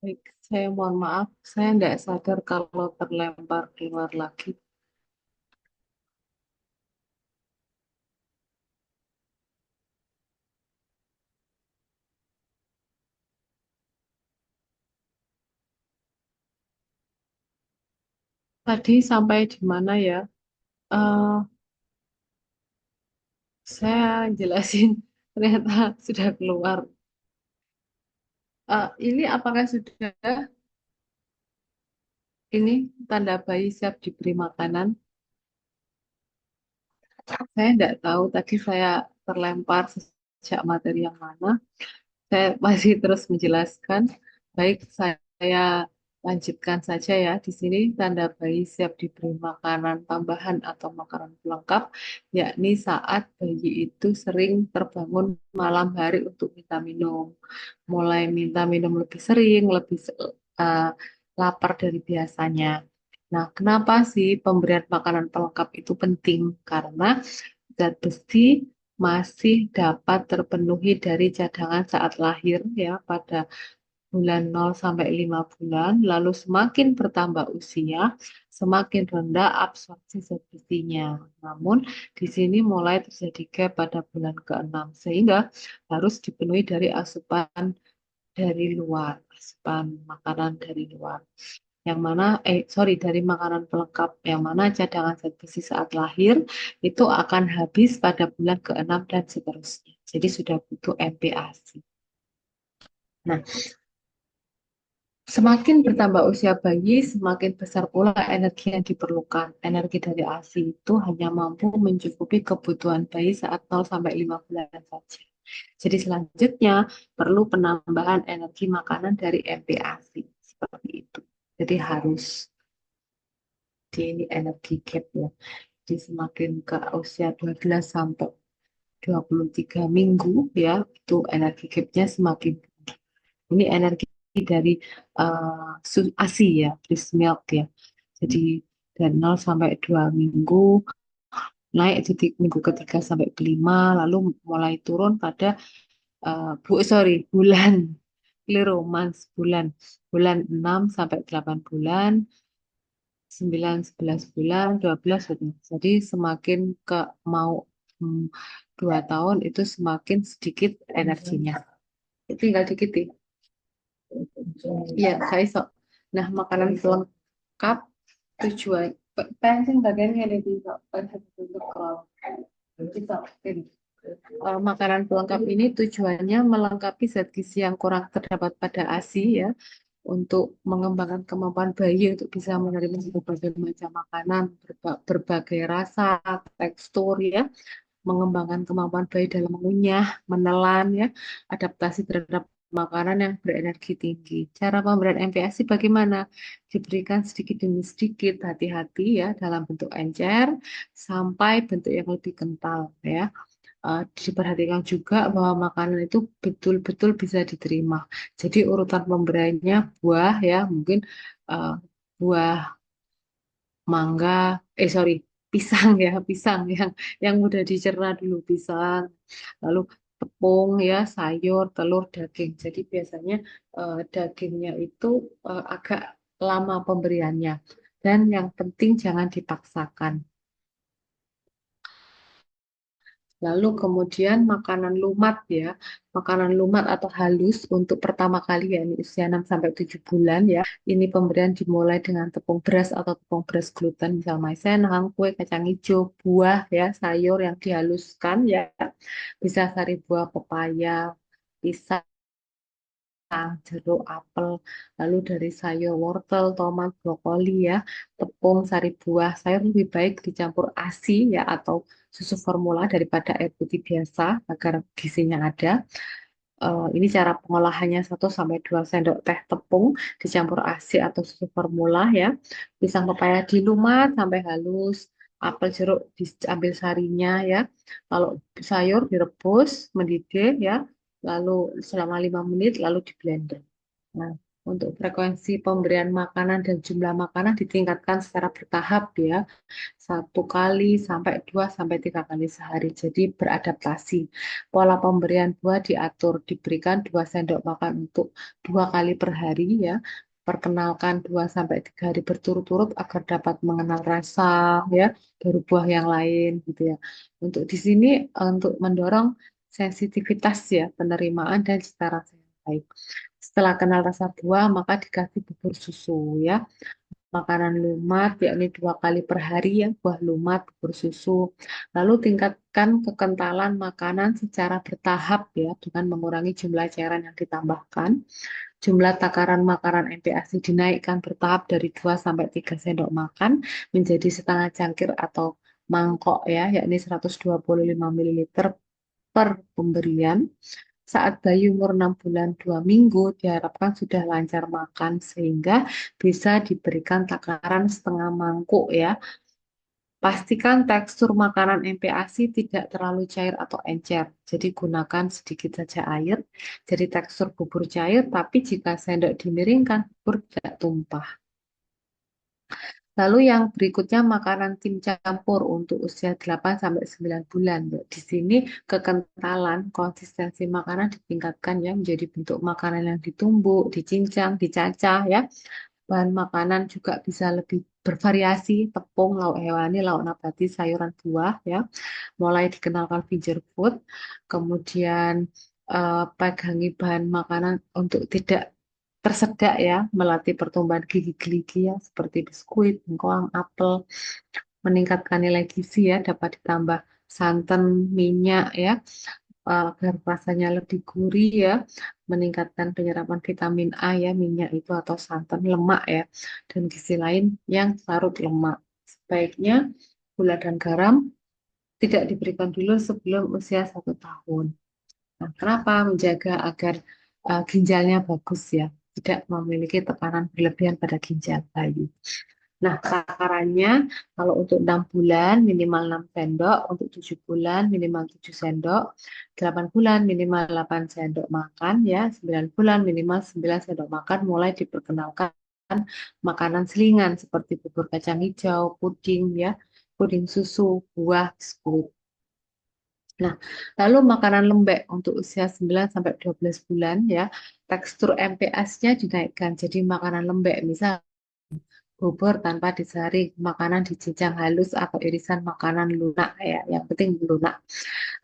Baik, saya mohon maaf, saya tidak sadar kalau terlempar keluar lagi. Tadi sampai di mana ya? Eh, saya jelasin ternyata sudah keluar. Ini apakah sudah ini tanda bayi siap diberi makanan? Saya tidak tahu tadi saya terlempar sejak materi yang mana. Saya masih terus menjelaskan. Baik, saya lanjutkan saja ya. Di sini tanda bayi siap diberi makanan tambahan atau makanan pelengkap, yakni saat bayi itu sering terbangun malam hari untuk minta minum. Mulai minta minum lebih sering, lebih eh, lapar dari biasanya. Nah, kenapa sih pemberian makanan pelengkap itu penting? Karena zat besi masih dapat terpenuhi dari cadangan saat lahir ya pada bulan 0 sampai 5 bulan, lalu semakin bertambah usia, semakin rendah absorpsi zat besinya. Namun di sini mulai terjadi gap pada bulan ke-6 sehingga harus dipenuhi dari asupan dari luar, asupan makanan dari luar yang mana sorry dari makanan pelengkap yang mana cadangan zat besi saat lahir itu akan habis pada bulan ke-6 dan seterusnya. Jadi sudah butuh MPASI. Nah, semakin bertambah usia bayi, semakin besar pula energi yang diperlukan. Energi dari ASI itu hanya mampu mencukupi kebutuhan bayi saat 0 sampai 5 bulan saja. Jadi selanjutnya perlu penambahan energi makanan dari MPASI. Seperti itu. Jadi harus di ini energi gap ya. Jadi semakin ke usia 12 sampai 23 minggu ya, itu energi gapnya semakin tinggi. Ini energi dari ASI ya, breast milk ya. Jadi dari 0 sampai 2 minggu, naik di minggu ketiga sampai kelima, lalu mulai turun pada bulan, keliru, bulan, bulan 6 sampai 8 bulan, 9, 11 bulan, 12 gitu. Jadi semakin ke mau hmm, 2 tahun itu semakin sedikit energinya. Tinggal dikit ya. Iya, saya sok. Nah, makanan pelengkap tujuan penting bagiannya ada di sok. Untuk makanan pelengkap ini tujuannya melengkapi zat gizi yang kurang terdapat pada ASI ya, untuk mengembangkan kemampuan bayi untuk bisa menerima berbagai macam makanan, berbagai rasa, tekstur ya, mengembangkan kemampuan bayi dalam mengunyah, menelan ya, adaptasi terhadap makanan yang berenergi tinggi. Cara pemberian MPASI bagaimana? Diberikan sedikit demi sedikit, hati-hati ya, dalam bentuk encer sampai bentuk yang lebih kental ya. Diperhatikan juga bahwa makanan itu betul-betul bisa diterima. Jadi urutan pemberiannya buah ya, mungkin uh, buah mangga, sorry, pisang ya, pisang yang mudah dicerna dulu, pisang, lalu tepung ya, sayur, telur, daging. Jadi biasanya dagingnya itu agak lama pemberiannya. Dan yang penting jangan dipaksakan. Lalu kemudian makanan lumat ya, makanan lumat atau halus untuk pertama kali ya, ini usia 6 sampai 7 bulan ya. Ini pemberian dimulai dengan tepung beras atau tepung beras gluten, misal maizenang, kue kacang hijau, buah ya, sayur yang dihaluskan ya. Bisa sari buah pepaya, pisang, jeruk, apel, lalu dari sayur wortel, tomat, brokoli ya, tepung, sari buah, sayur lebih baik dicampur ASI ya atau susu formula daripada air putih biasa agar gizinya ada. Ini cara pengolahannya 1 sampai 2 sendok teh tepung dicampur ASI atau susu formula ya. Pisang pepaya dilumat sampai halus, apel jeruk diambil sarinya ya. Kalau sayur direbus, mendidih ya, lalu selama 5 menit lalu di blender. Nah, Untuk frekuensi pemberian makanan dan jumlah makanan ditingkatkan secara bertahap ya. 1 kali sampai 2 sampai 3 kali sehari. Jadi beradaptasi. Pola pemberian buah diatur, diberikan 2 sendok makan untuk 2 kali per hari ya. Perkenalkan 2 sampai 3 hari berturut-turut agar dapat mengenal rasa ya, baru buah yang lain gitu ya. Untuk di sini untuk mendorong sensitivitas ya, penerimaan dan cita rasa yang baik. Setelah kenal rasa buah, maka dikasih bubur susu ya. Makanan lumat, yakni 2 kali per hari ya, buah lumat, bubur susu. Lalu tingkatkan kekentalan makanan secara bertahap ya, dengan mengurangi jumlah cairan yang ditambahkan. Jumlah takaran makanan MPASI dinaikkan bertahap dari 2 sampai 3 sendok makan menjadi setengah cangkir atau mangkok ya, yakni 125 ml per pemberian. Saat bayi umur 6 bulan 2 minggu diharapkan sudah lancar makan sehingga bisa diberikan takaran setengah mangkuk ya. Pastikan tekstur makanan MPASI tidak terlalu cair atau encer. Jadi gunakan sedikit saja air. Jadi tekstur bubur cair, tapi jika sendok dimiringkan, bubur tidak tumpah. Lalu yang berikutnya makanan tim campur untuk usia 8 sampai 9 bulan. Di sini kekentalan konsistensi makanan ditingkatkan ya menjadi bentuk makanan yang ditumbuk, dicincang, dicacah ya. Bahan makanan juga bisa lebih bervariasi, tepung, lauk hewani, lauk nabati, sayuran buah ya. Mulai dikenalkan finger food, kemudian pegangi bahan makanan untuk tidak tersedak ya, melatih pertumbuhan gigi geligi ya, seperti biskuit, bengkoang, apel, meningkatkan nilai gizi ya, dapat ditambah santan, minyak ya, agar rasanya lebih gurih ya, meningkatkan penyerapan vitamin A ya, minyak itu atau santan, lemak ya, dan gizi lain yang larut lemak. Sebaiknya gula dan garam tidak diberikan dulu sebelum usia 1 tahun. Nah, kenapa? Menjaga agar ginjalnya bagus ya, tidak memiliki tekanan berlebihan pada ginjal bayi. Nah, takarannya kalau untuk 6 bulan minimal 6 sendok, untuk 7 bulan minimal 7 sendok, 8 bulan minimal 8 sendok makan ya, 9 bulan minimal 9 sendok makan, mulai diperkenalkan makanan selingan seperti bubur kacang hijau, puding ya, puding susu, buah, biskuit. Nah, lalu makanan lembek untuk usia 9 sampai 12 bulan ya, tekstur MPS-nya dinaikkan jadi makanan lembek, misal bubur tanpa disaring, makanan dicincang halus atau irisan makanan lunak ya, yang penting lunak.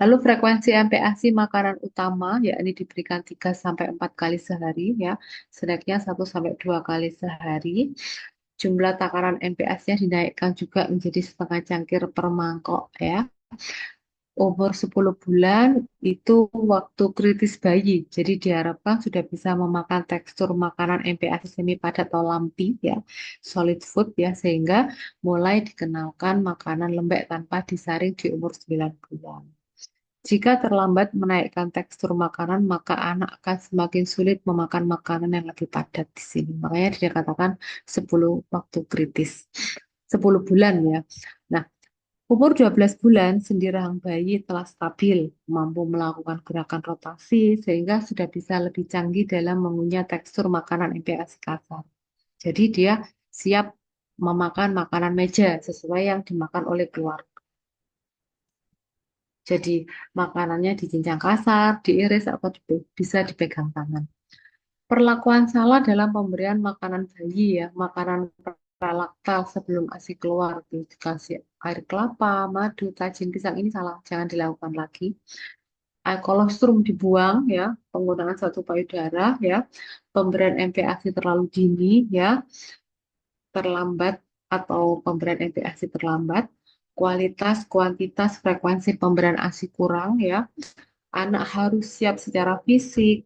Lalu frekuensi MPASI makanan utama yakni diberikan 3 sampai 4 kali sehari ya, snacknya 1 sampai 2 kali sehari. Jumlah takaran MPASI-nya dinaikkan juga menjadi setengah cangkir per mangkok ya. Umur 10 bulan itu waktu kritis bayi. Jadi diharapkan sudah bisa memakan tekstur makanan MPASI semi padat atau lumpy ya, solid food ya, sehingga mulai dikenalkan makanan lembek tanpa disaring di umur 9 bulan. Jika terlambat menaikkan tekstur makanan, maka anak akan semakin sulit memakan makanan yang lebih padat di sini. Makanya dikatakan 10 waktu kritis. 10 bulan ya. Nah, umur 12 bulan, sendi rahang bayi telah stabil, mampu melakukan gerakan rotasi, sehingga sudah bisa lebih canggih dalam mengunyah tekstur makanan MPASI kasar. Jadi dia siap memakan makanan meja sesuai yang dimakan oleh keluarga. Jadi makanannya dicincang kasar, diiris, atau bisa dipegang tangan. Perlakuan salah dalam pemberian makanan bayi ya, makanan pralaktal sebelum ASI keluar, dikasih air kelapa, madu, tajin pisang, ini salah, jangan dilakukan lagi. Air kolostrum dibuang ya, penggunaan satu payudara ya, pemberian MPASI terlalu dini ya, terlambat atau pemberian MPASI terlambat, kualitas, kuantitas, frekuensi pemberian ASI kurang ya. Anak harus siap secara fisik,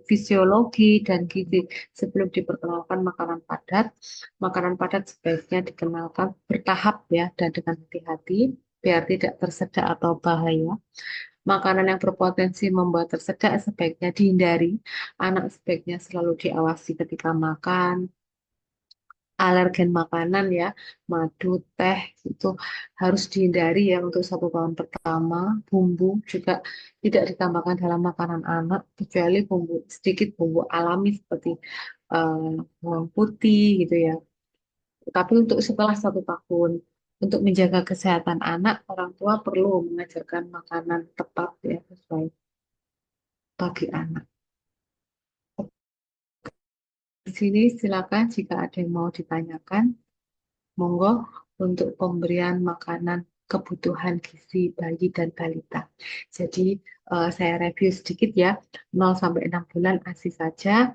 fisiologi, dan gizi sebelum diperkenalkan makanan padat. Makanan padat sebaiknya dikenalkan bertahap ya, dan dengan hati-hati biar tidak tersedak atau bahaya. Makanan yang berpotensi membuat tersedak sebaiknya dihindari. Anak sebaiknya selalu diawasi ketika makan. Alergen makanan ya, madu, teh itu harus dihindari ya untuk 1 tahun pertama. Bumbu juga tidak ditambahkan dalam makanan anak, kecuali bumbu sedikit bumbu alami seperti bawang putih gitu ya. Tapi untuk setelah 1 tahun, untuk menjaga kesehatan anak, orang tua perlu mengajarkan makanan tepat ya sesuai bagi anak. Di sini silakan jika ada yang mau ditanyakan, monggo untuk pemberian makanan kebutuhan gizi bayi dan balita. Jadi saya review sedikit ya, 0 sampai 6 bulan ASI saja,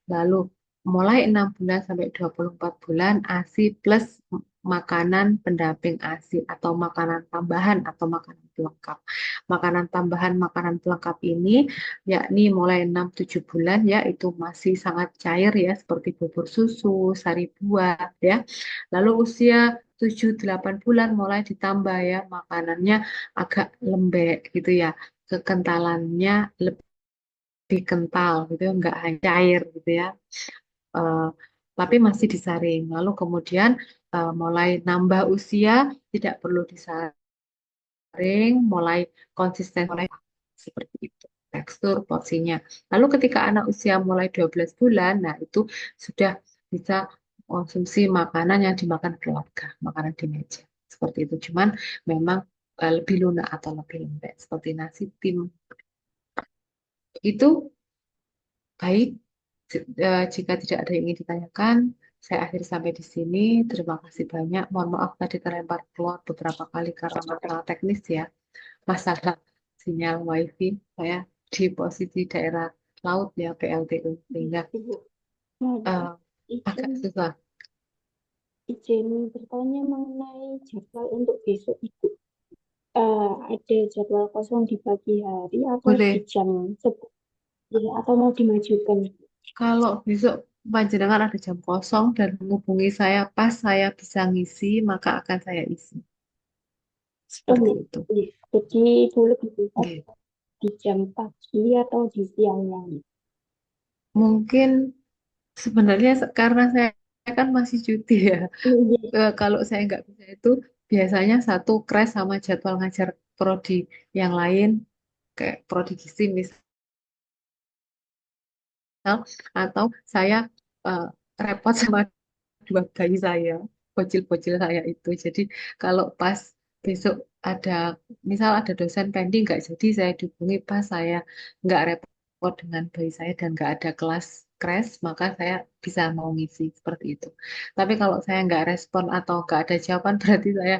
lalu mulai 6 bulan sampai 24 bulan ASI plus makanan pendamping ASI atau makanan tambahan atau makanan pelengkap. Makanan tambahan, makanan pelengkap ini yakni mulai 6-7 bulan ya itu masih sangat cair ya seperti bubur susu, sari buah ya. Lalu usia 7-8 bulan mulai ditambah ya makanannya agak lembek gitu ya. Kekentalannya lebih kental gitu enggak hanya cair gitu ya. Eh, tapi masih disaring. Lalu kemudian mulai nambah usia tidak perlu disaring, mulai konsisten, mulai seperti itu tekstur porsinya. Lalu ketika anak usia mulai 12 bulan, nah itu sudah bisa konsumsi makanan yang dimakan keluarga, makanan di meja. Seperti itu. Cuman memang lebih lunak atau lebih lembek seperti nasi tim. Itu baik. Jika tidak ada yang ingin ditanyakan, saya akhiri sampai di sini. Terima kasih banyak. Mohon maaf tadi terlempar keluar beberapa kali karena masalah teknis ya. Masalah sinyal WiFi. Saya di posisi daerah laut ya, PLTU. Sehingga Ibu, mau eh, agak izin, susah. izin bertanya mengenai jadwal untuk besok Ibu. Ada jadwal kosong di pagi hari atau di Boleh. jam 10 atau mau dimajukan? Kalau besok panjenengan ada jam kosong dan menghubungi saya pas saya bisa ngisi, maka akan saya isi. Oh, Seperti iya. itu. Iya. Jadi Ibu lebih cepat Oke. di jam pagi atau di siangnya? Mungkin sebenarnya karena saya kan masih cuti ya. Iya. Kalau saya nggak bisa itu biasanya satu crash sama jadwal ngajar prodi yang lain kayak prodi gizi misal atau saya eh, repot sama 2 bayi saya bocil-bocil saya itu jadi kalau pas besok ada misal ada dosen pending nggak jadi saya dihubungi pas saya nggak repot dengan bayi saya dan nggak ada kelas crash maka saya bisa mau ngisi seperti itu tapi kalau saya nggak respon atau nggak ada jawaban berarti saya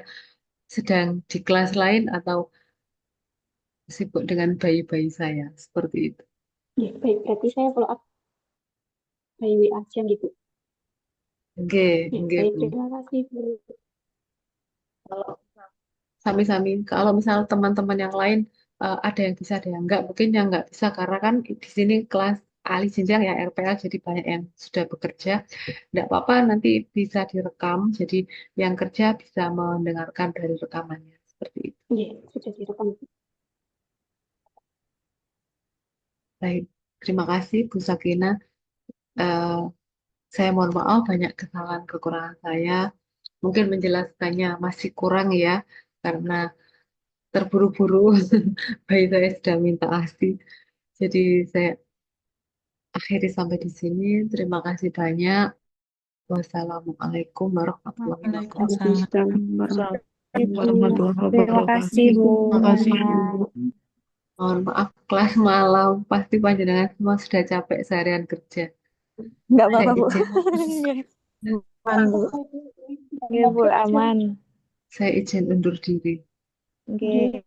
sedang di kelas lain atau sibuk dengan bayi-bayi saya seperti itu. Ya, baik. Berarti saya follow up by WA aja gitu. Oke, Ya, oke baik. Bu. Terima kasih, Bu. Kalau sami-sami, kalau misal teman-teman yang lain ada yang bisa, ada yang enggak, mungkin yang enggak bisa karena kan di sini kelas ahli jenjang ya RPA, jadi banyak yang sudah bekerja. Enggak apa-apa, nanti bisa direkam, jadi yang kerja bisa mendengarkan dari rekamannya seperti itu. Ya, sudah direkam. Baik, terima kasih Bu Sakina. Eh, saya mohon maaf banyak kesalahan kekurangan saya. Mungkin menjelaskannya masih kurang ya, karena terburu-buru bayi saya sudah minta ASI. Jadi saya akhiri sampai di sini. Terima kasih banyak. Wassalamualaikum warahmatullahi wabarakatuh. Waalaikumsalam Waalaikumsalam warahmatullahi Ibu, warahmatullahi terima wabarakatuh. kasih Bu Terima kasih, Nana. Bu. Mohon maaf kelas malam. Pasti panjenengan semua sudah capek seharian kerja. Nggak Saya apa-apa Bu. izin, Aman Bu. Iya Bu, aman. saya izin undur diri. Oke.